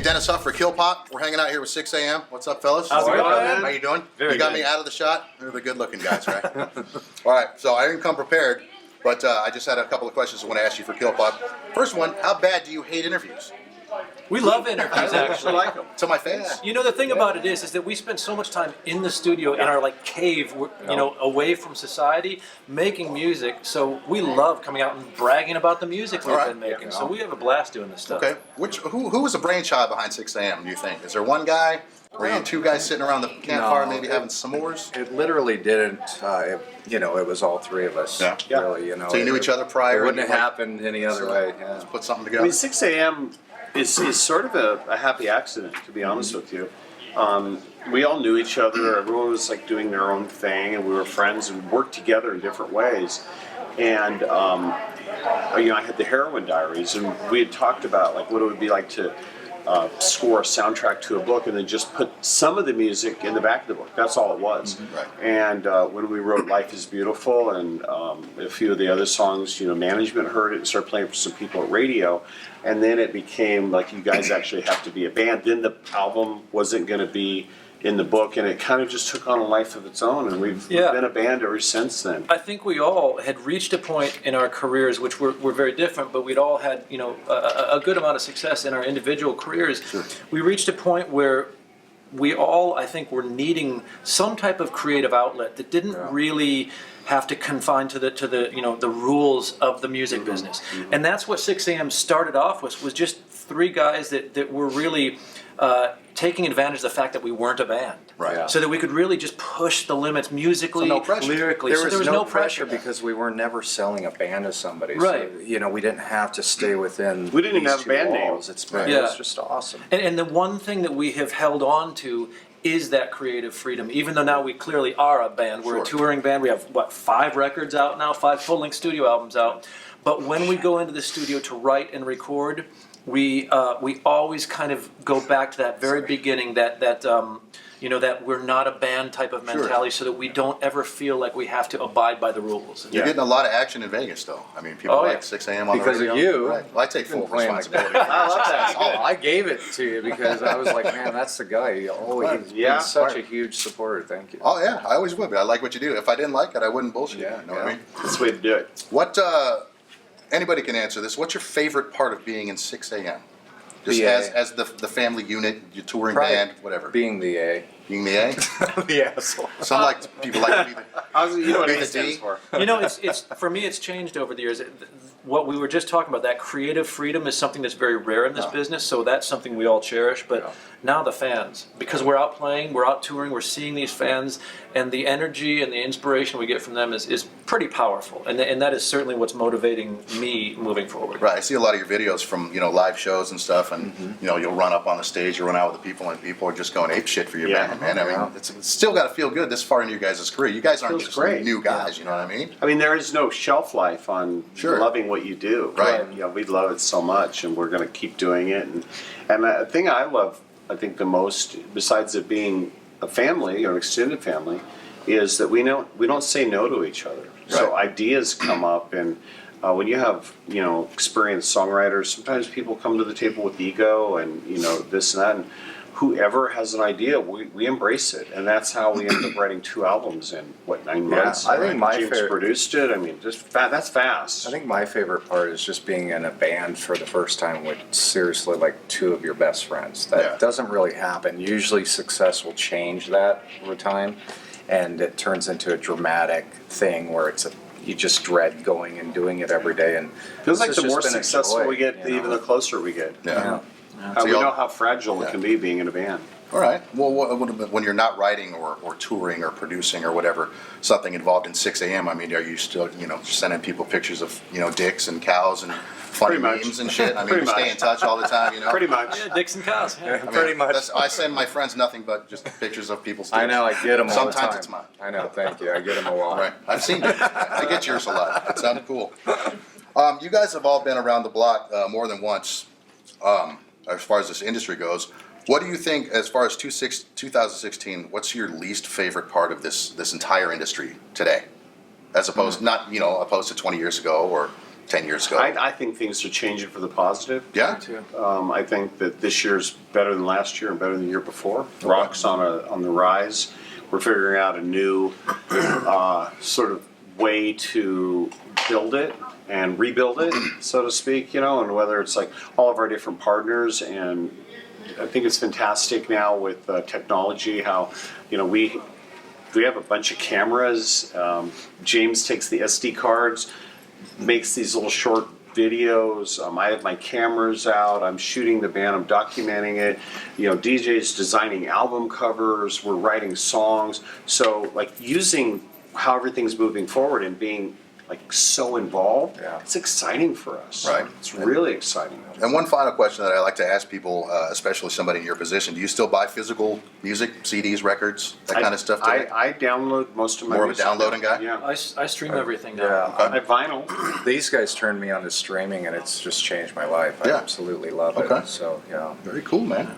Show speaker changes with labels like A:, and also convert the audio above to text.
A: Hey, Dennis Huff for Kilpop. We're hanging out here with Sixx AM. What's up, fellas?
B: How's it going, man?
A: How you doing?
B: Very
A: you got
B: good.
A: me out of the shot? They're the good-looking guys, right? All right, so I didn't come prepared, but I just had a couple of questions I want to ask you for Kilpop. First one, how bad do you hate interviews?
B: We love interviews, actually.
C: like them.
A: To my face?
B: You know, the thing about it is that we spend so much time in the studio in our cave, you know, away from society, making music. So we love coming out and bragging about the music we've been making. So we have a blast doing this stuff.
A: Okay. Who was the brainchild behind Sixx AM, do you think? Is there one guy? Or are you two guys sitting around the campfire maybe having s'mores?
D: It literally didn't, it was all three of us.
A: Yeah.
D: Really,
A: So you knew each other prior?
D: It wouldn't
A: and
D: have
A: you
D: happened any other way. Yeah.
A: put something
C: I
A: together?
C: mean, 6 a.m. is sort of a happy accident, to be honest with you. We all knew each other. Everyone was like doing their own thing, and we were friends and worked together in different ways. And I had the Heroin Diaries, and we had talked about like what it would be like to score a soundtrack to a book, and then just put some of the music in the back of the book. That's all it was.
A: Mm-hmm. Right.
C: And when we wrote "Life Is Beautiful" and a few of the other songs, management heard it and started playing for some people at radio, and then it became like you guys actually have to be a band. Then the album wasn't going to be in the book, and it kind of just took on a life of its own, and we've been a band ever since then.
B: I think we all had reached a point in our careers, which were very different, but we'd all had a good amount of success in our individual careers.
A: Sure.
B: We reached a point where we all, I think, were needing some type of creative outlet that didn't really have to confine to the rules of the music business. And that's what 6 AM started off with, was just three guys that were really taking advantage of the fact that we weren't a band.
A: Right.
D: Yeah.
B: So that we could really just push the limits musically,
A: So no pressure.
B: lyrically.
D: There was no pressure
B: pressure.
D: because we were never selling a band to somebody.
B: Right.
D: So, we didn't have to stay within.
C: We didn't even
D: these
C: have a
D: two
C: band name.
D: walls. It
B: Yeah.
D: was just awesome.
B: And the one thing that we have held on to is that creative freedom. Even though now we clearly are a band, we're a touring band. We have 5 records out now, 5 full-length studio albums out. But when we go into the studio to write and record, we always kind of go back to that very beginning, that we're not a band type of mentality, so that we don't ever feel like we have to abide by the rules.
A: You're getting a lot of action in Vegas, though. I mean, people like 6 AM on
D: Because
A: the
D: of
A: radio.
D: you.
A: Right. Well, I take full
D: Playing
A: responsibility.
D: I love that. I gave it to you because I was like, man, that's the guy. He's such a huge supporter. Thank you.
A: Oh, yeah, I always would, but I like what you do. If I didn't like it, I wouldn't bullshit.
D: Yeah,
A: You know what I mean?
C: That's the way to do it.
A: What, anybody can answer this. What's your favorite part of being in 6 AM? Just
D: The A.
A: as the family unit, your touring
D: Probably
A: band, whatever.
D: Being the A.
A: Being the A?
D: The asshole.
A: Some people like to be the...
C: You know what
A: Be
C: A
A: the
C: stands
A: D?
C: for.
B: It's for me, it's changed over the years. What we were just talking about, that creative freedom, is something that's very rare in this business, so that's something we all cherish. But now the fans, because we're out playing, we're out touring, we're seeing these fans, and the energy and the inspiration we get from them is pretty powerful, and that is certainly what's motivating me moving forward.
A: Right, I see a lot of your videos from, live shows and stuff, and, you'll run up on the stage, you run out with the people, and people are just going ape shit for your band, man. I mean, it's still got to feel good this far into your guys' career. You guys aren't
C: Feels
A: just
C: great.
A: new guys, you know what I mean?
C: I mean, there is no shelf life on loving what you do.
A: Right.
C: We love it so much, and we're going to keep doing it. And the thing I love, I think, the most, besides it being a family or extended family, is that we don't say no to each other. So ideas come up, and when you have experienced songwriters, sometimes people come to the table with ego and this and that. And whoever has an idea, we embrace it, and that's how we ended up writing 2 albums in 9 months.
D: I think my
C: James
D: favorite
C: produced it. I mean, that's fast.
D: I think my favorite part is just being in a band for the first time with seriously 2 of your best friends. That doesn't really happen. Usually success will change that over time, and it turns into a dramatic thing where you just dread going and doing it every day. And
C: Feels like
D: this
C: the
D: has
C: more
D: just been a
C: successful
D: joy,
C: we get, even the closer we get.
A: Yeah.
C: We know how fragile it can be being in a band.
A: All right. Well, when you're not writing or touring or producing or whatever, something involved in 6 AM, I mean, are you still, sending people pictures of, dicks and cows and funny
C: Pretty much.
A: memes and shit? I mean,
C: Pretty
A: we stay
C: much.
A: in touch all the time,
C: Pretty much.
B: Yeah, dicks and cows. Yeah.
A: I mean,
D: Pretty much.
A: I send my friends nothing but just pictures of people's dicks.
D: I know, I get them all the time.
A: Sometimes it's mine.
D: I know, thank you. I get them a lot.
A: Right. I've seen it. I get yours a lot. It sounded cool. You guys have all been around the block more than once as far as this industry goes. What do you think, as far as 2016, what's your least favorite part of this entire industry today? As opposed, not, opposed to 20 years ago or 10 years ago?
C: I think things are changing for the positive.
A: Yeah?
B: Too.
C: I think that this year's better than last year and better than the year before. Rock's on the rise. We're figuring out a new sort of way to build it and rebuild it, so to speak, and whether it's like all of our different partners. And I think it's fantastic now with technology how, we have a bunch of cameras. James takes the SD cards, makes these little short videos. I have my cameras out. I'm shooting the band. I'm documenting it. DJ's designing album covers. We're writing songs. So like using how everything's moving forward and being like so involved, it's exciting for us.
A: Right.
C: It's really exciting.
A: And one final question that I like to ask people, especially somebody in your position: do you still buy physical music, CDs, records, that kind of stuff today?
C: I download most of my
A: More of a
C: music.
A: downloading guy?
C: Yeah.
B: I stream everything now.
C: I have vinyl.
D: These guys turned me on to streaming, and it's just changed my life. I
A: Yeah.
D: absolutely love
A: Okay.
D: it. So yeah.
A: Very cool, man.